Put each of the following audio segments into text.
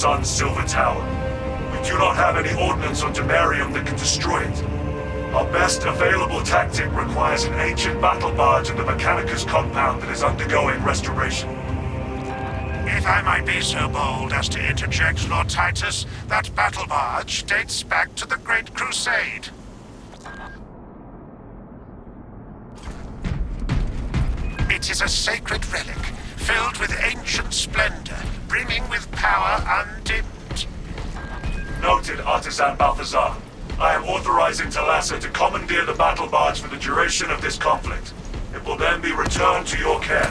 sun's silver tower. We do not have any ordnance on Demerium that can destroy it. Our best available tactic requires an ancient battle barge in the Mechanicus compound that is undergoing restoration. If I might be so bold as to interject, Lord Titus, that battle barge dates back to the Great Crusade. It is a sacred relic, filled with ancient splendor, brimming with power undimmed. Noted, Artisan Balthazar. I am authorizing Thalassa to commandeer the battle barge for the duration of this conflict. It will then be returned to your care.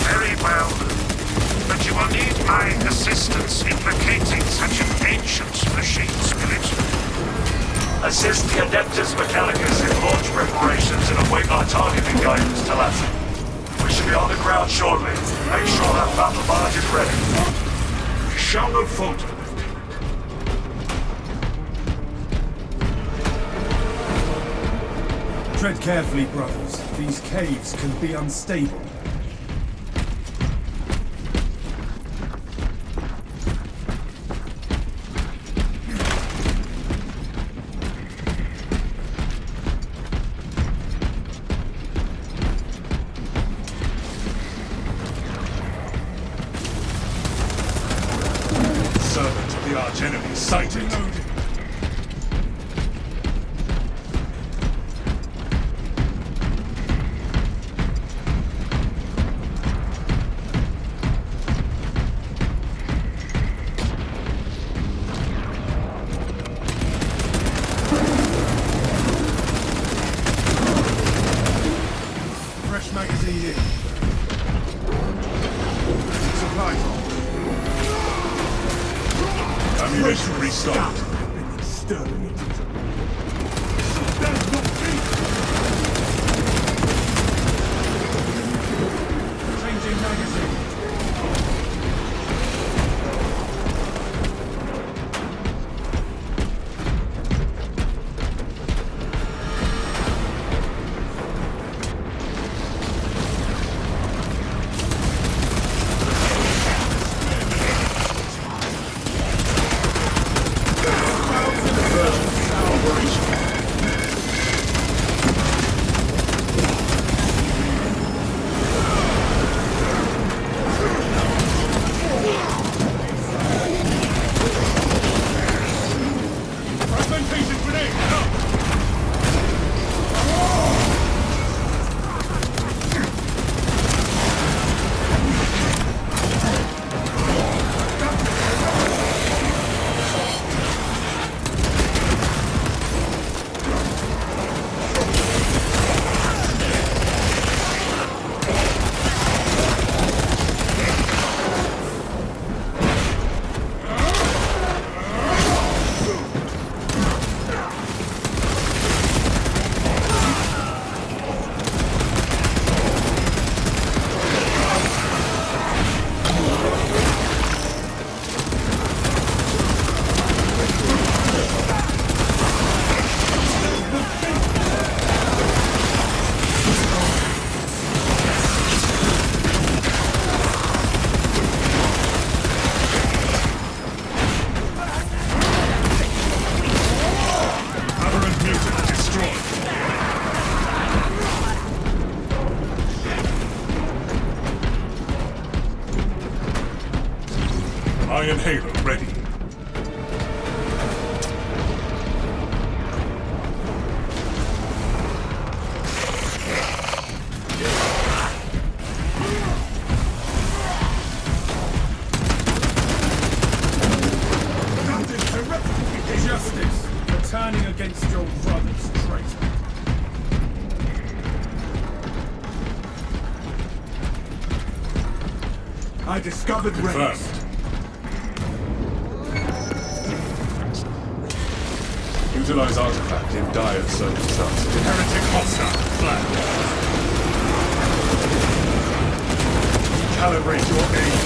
Very well. But you will need my assistance in locating such an ancient machine spirit. Assist the Adeptus Mechanicus in launch preparations and await our targeting guidance, Thalassa. We should be on the ground shortly. Make sure that battle barge is ready. We shall not falter. Tread carefully, brothers. These caves can be unstable. Servant of the archenemy sighted. Magazine in. Supply drop. Ammunition restocked. Exterminated. Changing magazine. Iron Halo ready. Justice for turning against your brothers, traitor. I discovered Confirmed. Utilize artifact in dire circumstances. Heretic hostile. Flag. Calibrate your aim.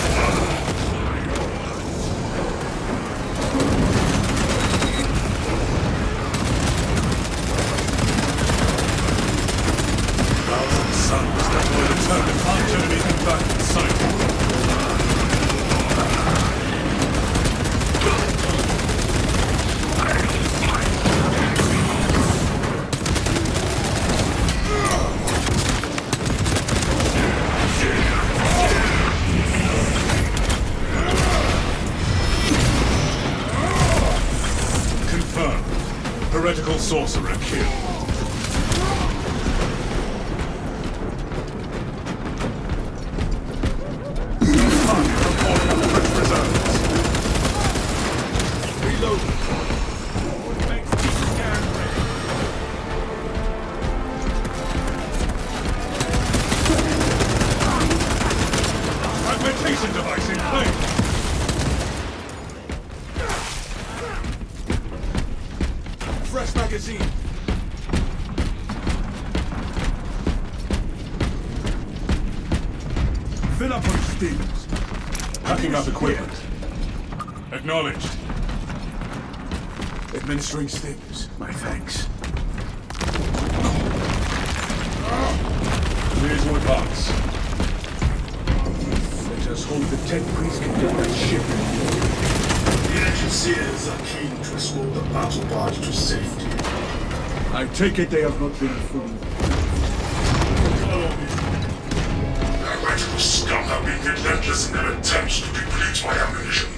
Thousand suns that will return the arch enemy back in sight. Confirmed. Heretical sorcerer killed. Target reporting on French reserves. Reloading. Makes me scan ready. Fragmentation device in place. Fresh magazine. Fill up on stings. Packing up equipment. Acknowledged. Administering stings. My thanks. Clear to advance. Let us hope the Tent Priest can get that ship. The ancient seers are keen to escort the battle barge to safety. I take it they have not been fooled. Follow me. That radical scum have been relentless in their attempts to deplete my ammunition.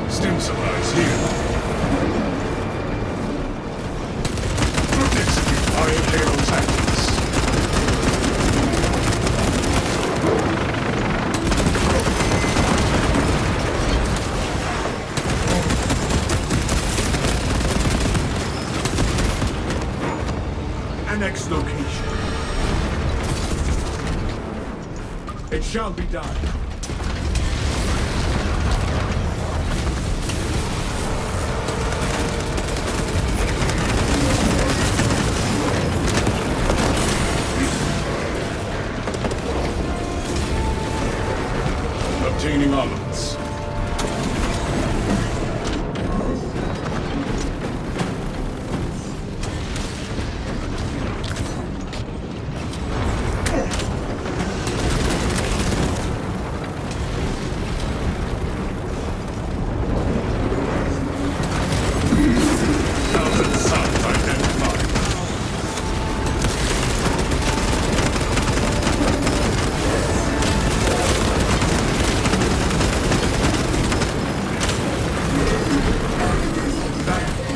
Stim supplies here. Execute Iron Halo tactics. Annex location. It shall be done. Obtaining armaments. Southern South identified.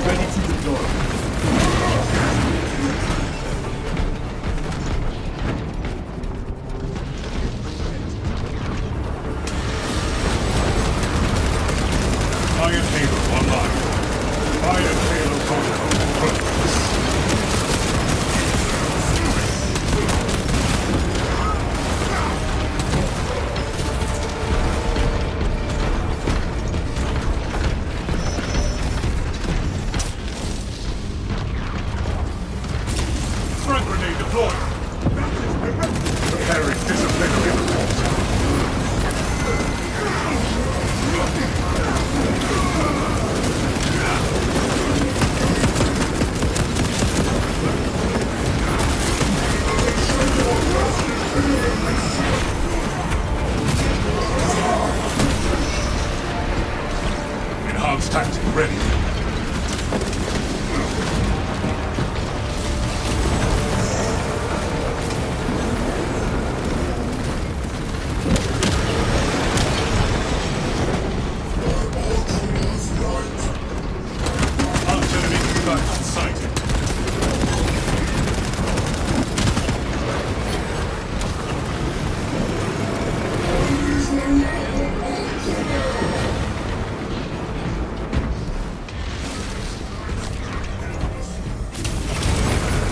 Ready to deploy. Iron Halo online. Iron Halo protocol in progress. Frag grenade deployed. Preparing disciplinary report. Enhanced tactic ready. Artillery combatant sighted.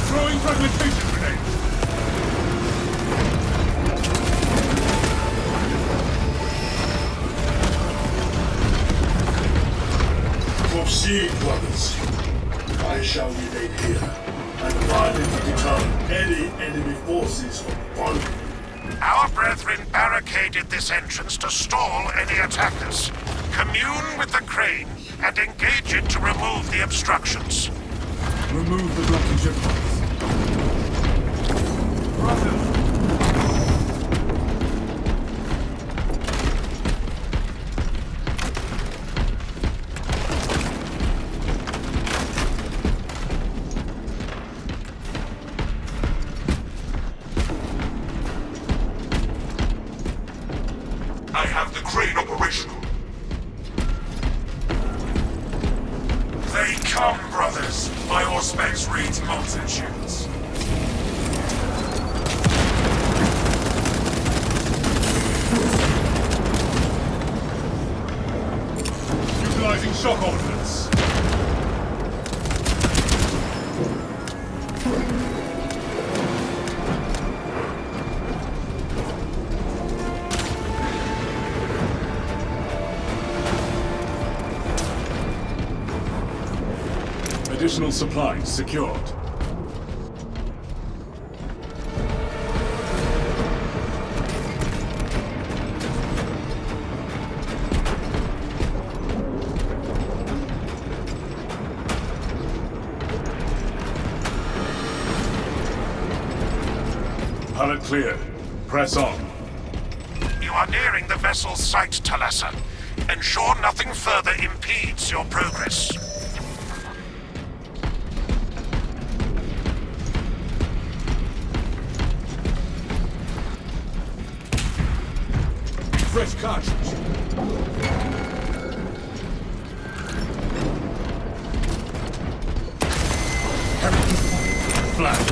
Throwing fragmentation grenades. Proceed, brothers. I shall remain here and guard it to deter any enemy forces from following. Our brethren barricaded this entrance to stall any attackers. Commune with the crane and engage it to remove the obstructions. Remove the blockage of lights. I have the crane operational. They come, brothers. My auspex reads multitudes. Utilizing shock ordnance. Additional supplies secured. Pallet cleared. Press on. You are nearing the vessel's site, Thalassa. Ensure nothing further impedes your progress. Fresh cartridge. Flat.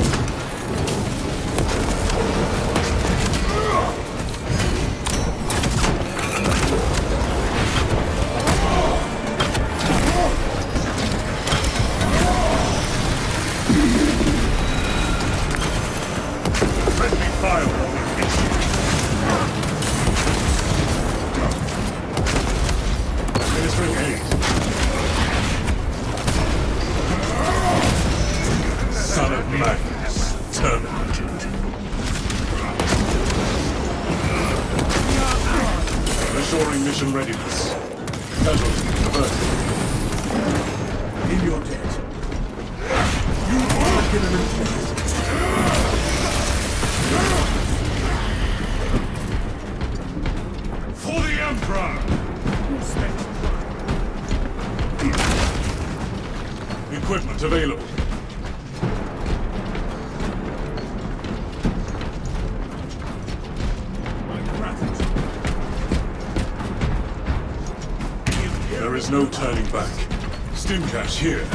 Friendly firewall issued. Administering aid. Son of madness. Terminated. Assuring mission readiness. Casualty averted. In your debt. You are given a place. For the Emperor! Equipment available. There is no turning back. Stim cache here.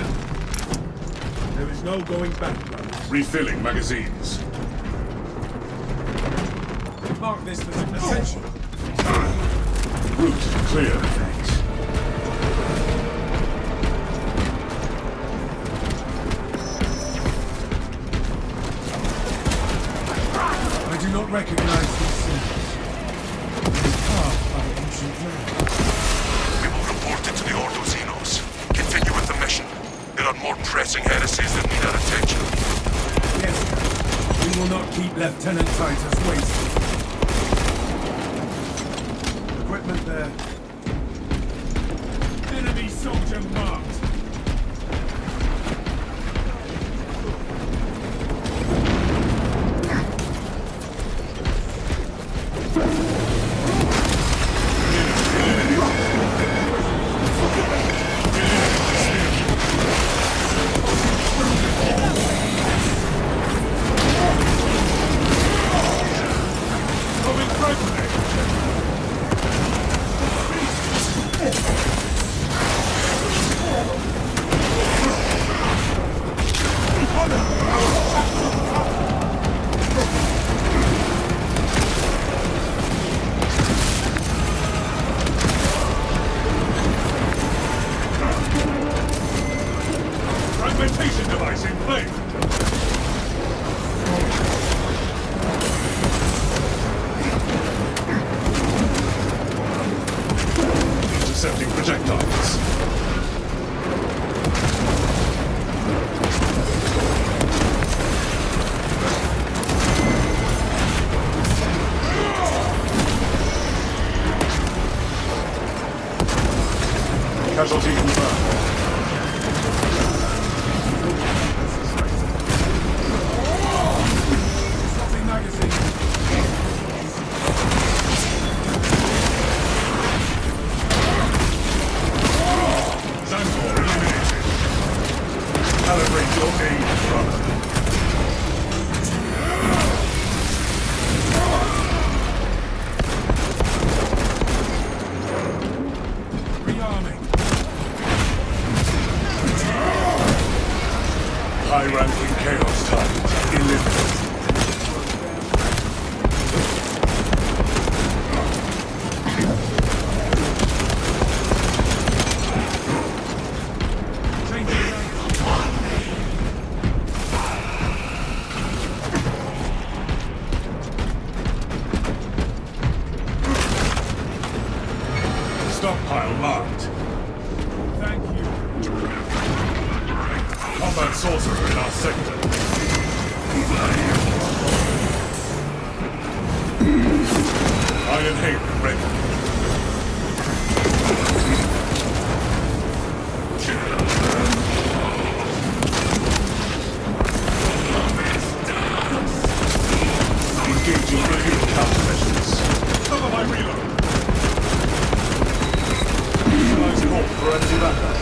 There is no going back, brother. Refilling magazines. Mark this as essential. Route clear. Thanks. I do not recognize these symbols. It is carved by the ancient land. We will report it to the Ordo Xenos. Continue with the mission. There are more pressing heresies that need our attention. Yes, sir. We will not keep Lieutenant Titus waiting. Equipment there. Enemy soldier marked. Fragmentation device in play. Intercepting projectiles. Casualty confirmed. Calibrate your aim, brother. stockpile marked. Thank you. Combat sorcerer in our sector. Iron Hail ready. Engaging review countermeasures. Cover my reload. Utilize call for enemy backup.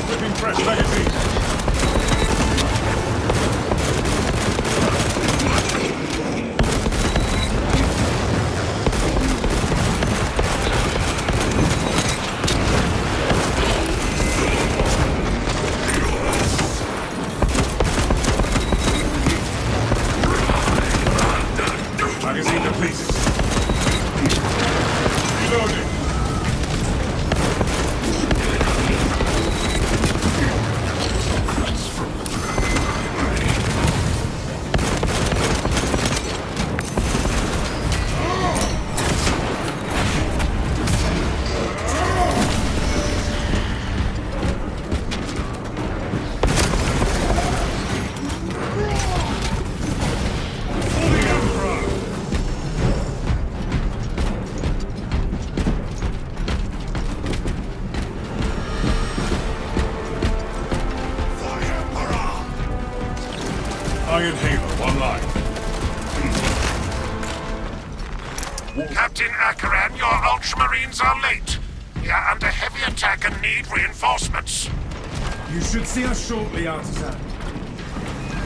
Flipping fresh magazine. Magazine depleted. Reloading. Iron Halo online. Captain Akaran, your Ultramarines are late. We are under heavy attack and need reinforcements. You should see us shortly, Artisan.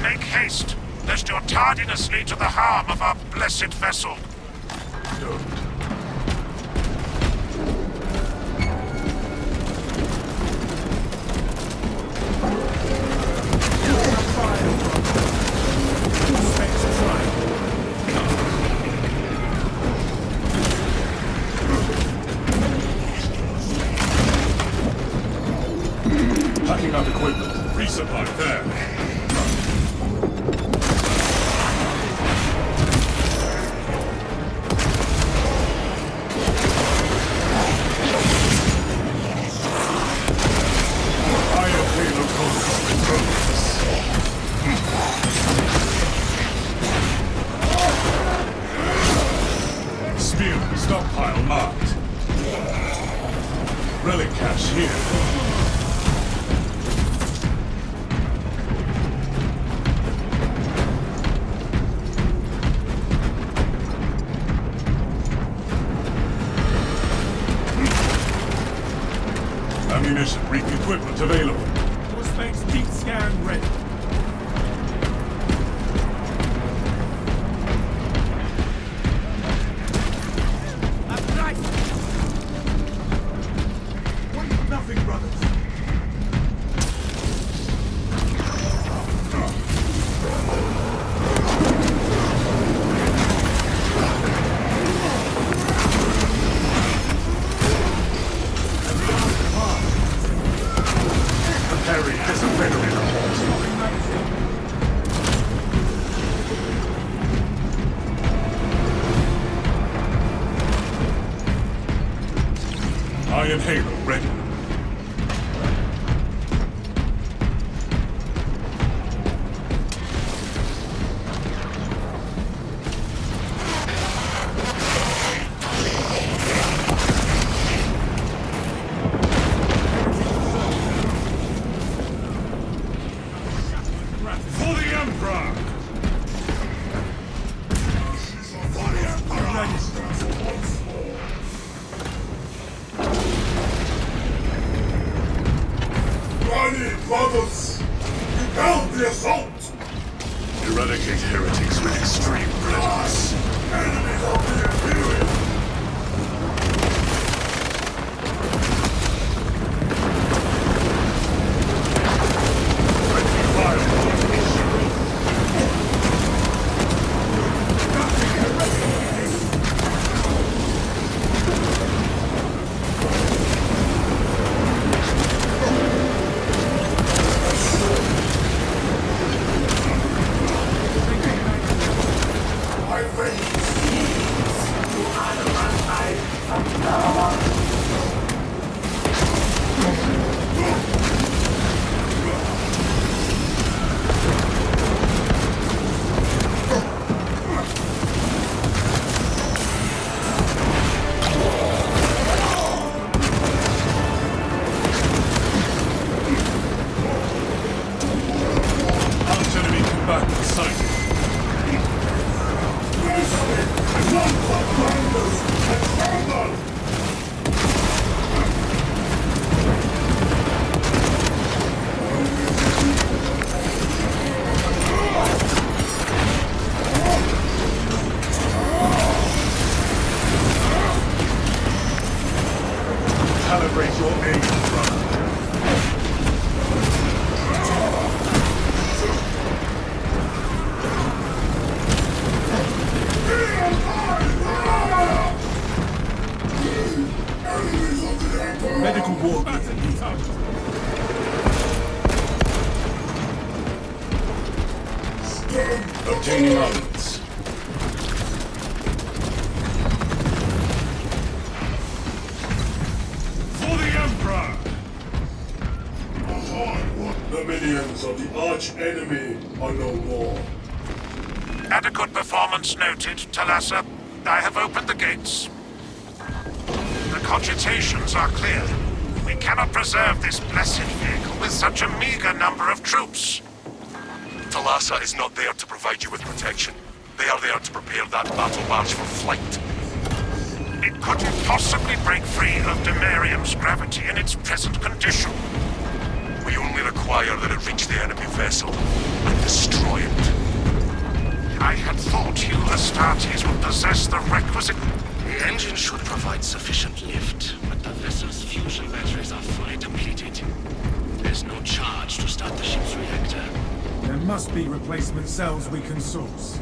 Make haste, lest your tardiness lead to the harm of our blessed vessel. Packing up equipment. Resupply there. Iron Halo protocol in progress. Spear stockpile marked. Relic cache here. Ammunition, reap equipment available. Prospects deep scan ready. Nothing, brothers. Harry disintegrator. Iron Halo ready. For the Emperor! Ready, brothers! Repel the assault! Eradicate heretics with extreme prejudice. Enemies of the Imperium! Calibrate your aim, brother. Medical ward. Obtaining armaments. For the Emperor! The minions of the arch-enemy are no more. Adequate performance noted, Talassa. I have opened the gates. The cogitations are clear. We cannot preserve this blessed vehicle with such a meager number of troops. Talassa is not there to provide you with protection. They are there to prepare that battle barge for flight. It couldn't possibly break free of Demerium's gravity in its present condition. We only require that it reach the enemy vessel and destroy it. I had thought you Astartes would possess the requisite... The engine should provide sufficient lift, but the vessel's fusion batteries are fully depleted. There's no charge to start the ship's reactor. There must be replacement cells we can source.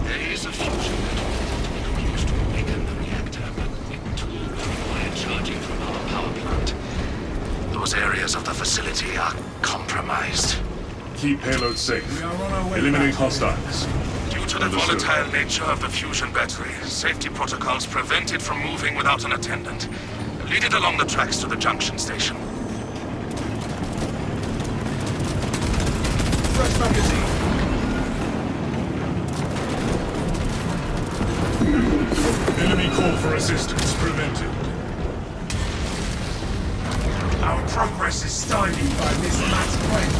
There is a fusion battery used to awaken the reactor, but it too will require charging from our power plant. Those areas of the facility are compromised. Keep payload safe. We are on our way Eliminate back. hostiles. Due to the Understood. volatile nature of the fusion battery, safety protocols prevent it from moving without an attendant. Lead it along the tracks to the junction station. Fresh magazine. Enemy call for assistance prevented. Our progress is stymied by mismatched plane.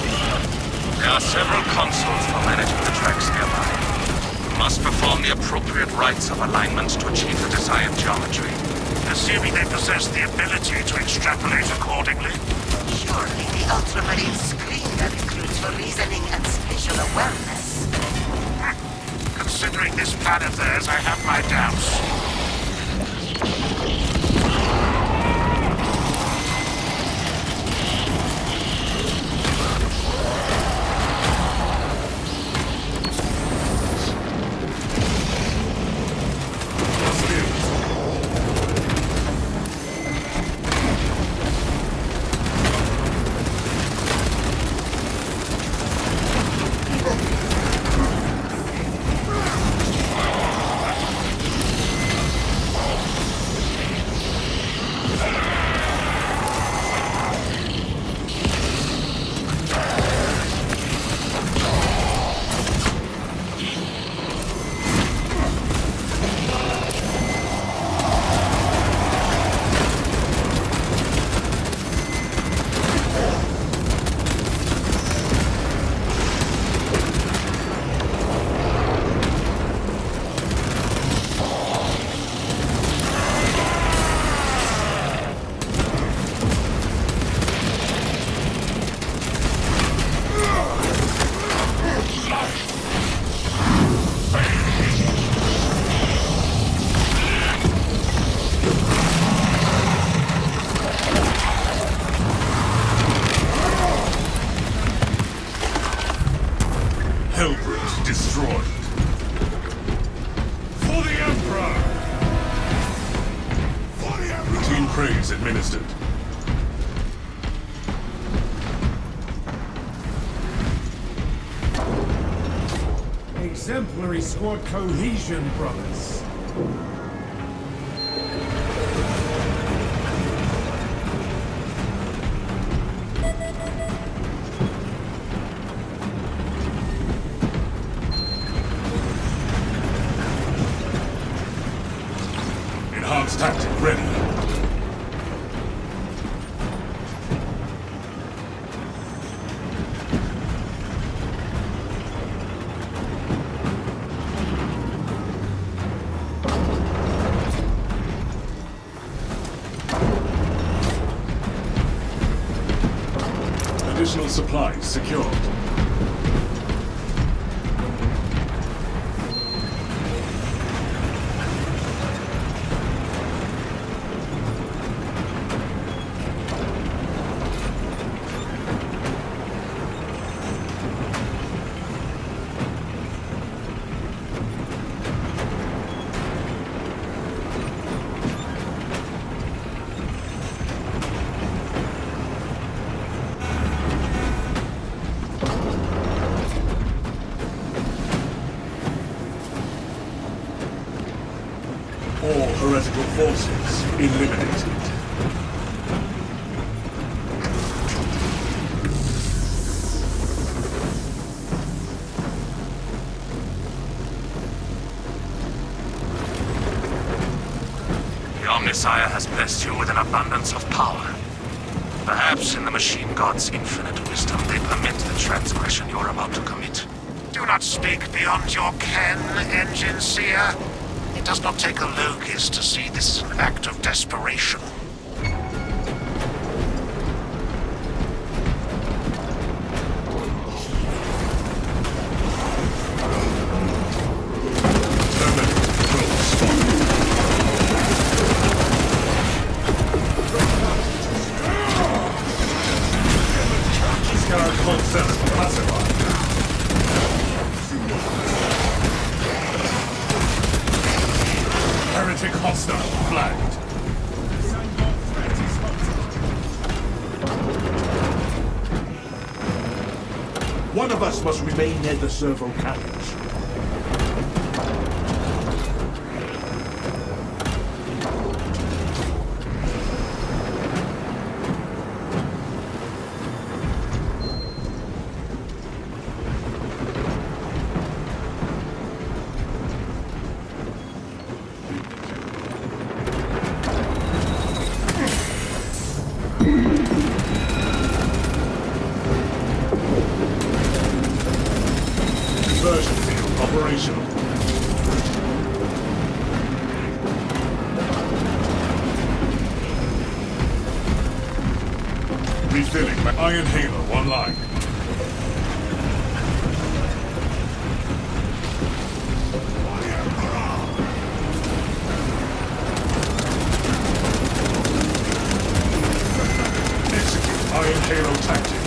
There are several consoles for managing the tracks nearby. You must perform the appropriate rites of alignment to achieve the desired geometry. Assuming they possess the ability to extrapolate accordingly. Surely the Ultramarines screen their recruits for reasoning and spatial awareness. Considering this plan of theirs, I have my doubts. Destroyed. For the Emperor! Routine praise administered. Exemplary squad cohesion, brothers. Enhanced tactic ready. Additional supplies secured. Messiah has blessed you with an abundance of power. Perhaps in the machine god's infinite wisdom, they permit the transgression you're about to commit. Do not speak beyond your ken, engine seer. It does not take a logist to see this is an act of desperation. Heretic hostile flagged. One of us must remain near the servo cannons. Conversion field operational. Refilling my iron halo online. Execute iron halo tactics.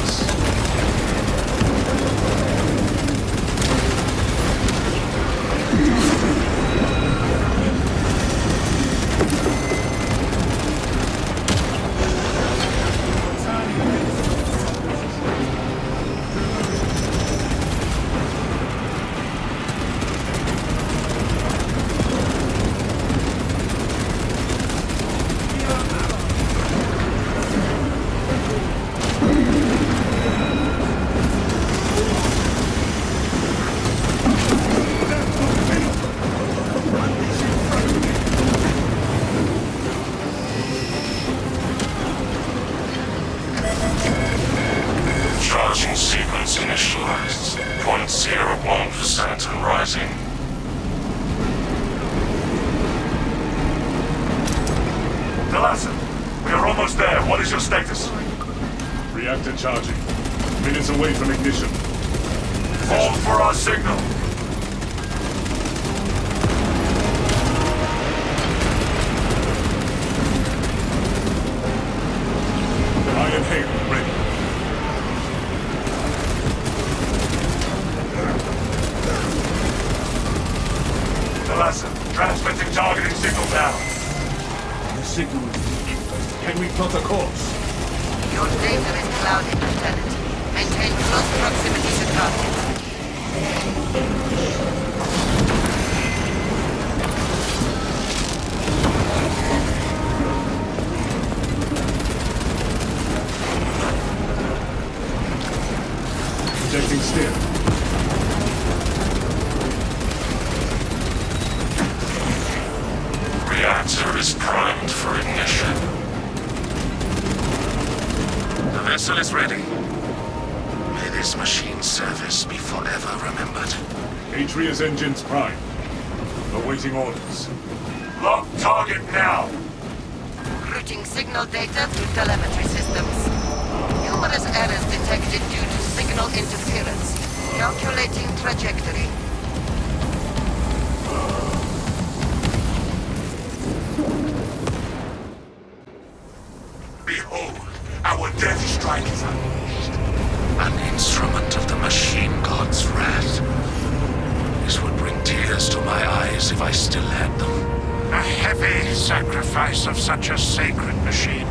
Charging sequence initialized. 0.01% and rising. Dall'Atreus, we are almost there. What is your status? Reactor charging. Minutes away from ignition. Hold for our signal. Iron halo ready. Dall'Atreus, transmitting targeting signal down. The signal is weak. Can we plot a course? Your data is clouded, Lieutenant. Maintain close proximity to target. Projecting steer. Reactor is primed for ignition. The vessel is ready. May this machine's service be forever remembered. Atreus engines prime. Awaiting orders. Lock target now. Routing signal data through telemetry systems. Numerous errors detected due to signal interference. Calculating trajectory. Behold, our death strike is unleashed. An instrument of the machine god's wrath. This would bring tears to my eyes if I still had them. A heavy sacrifice of such a sacred machine.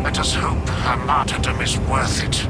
Let us hope her martyrdom is worth it.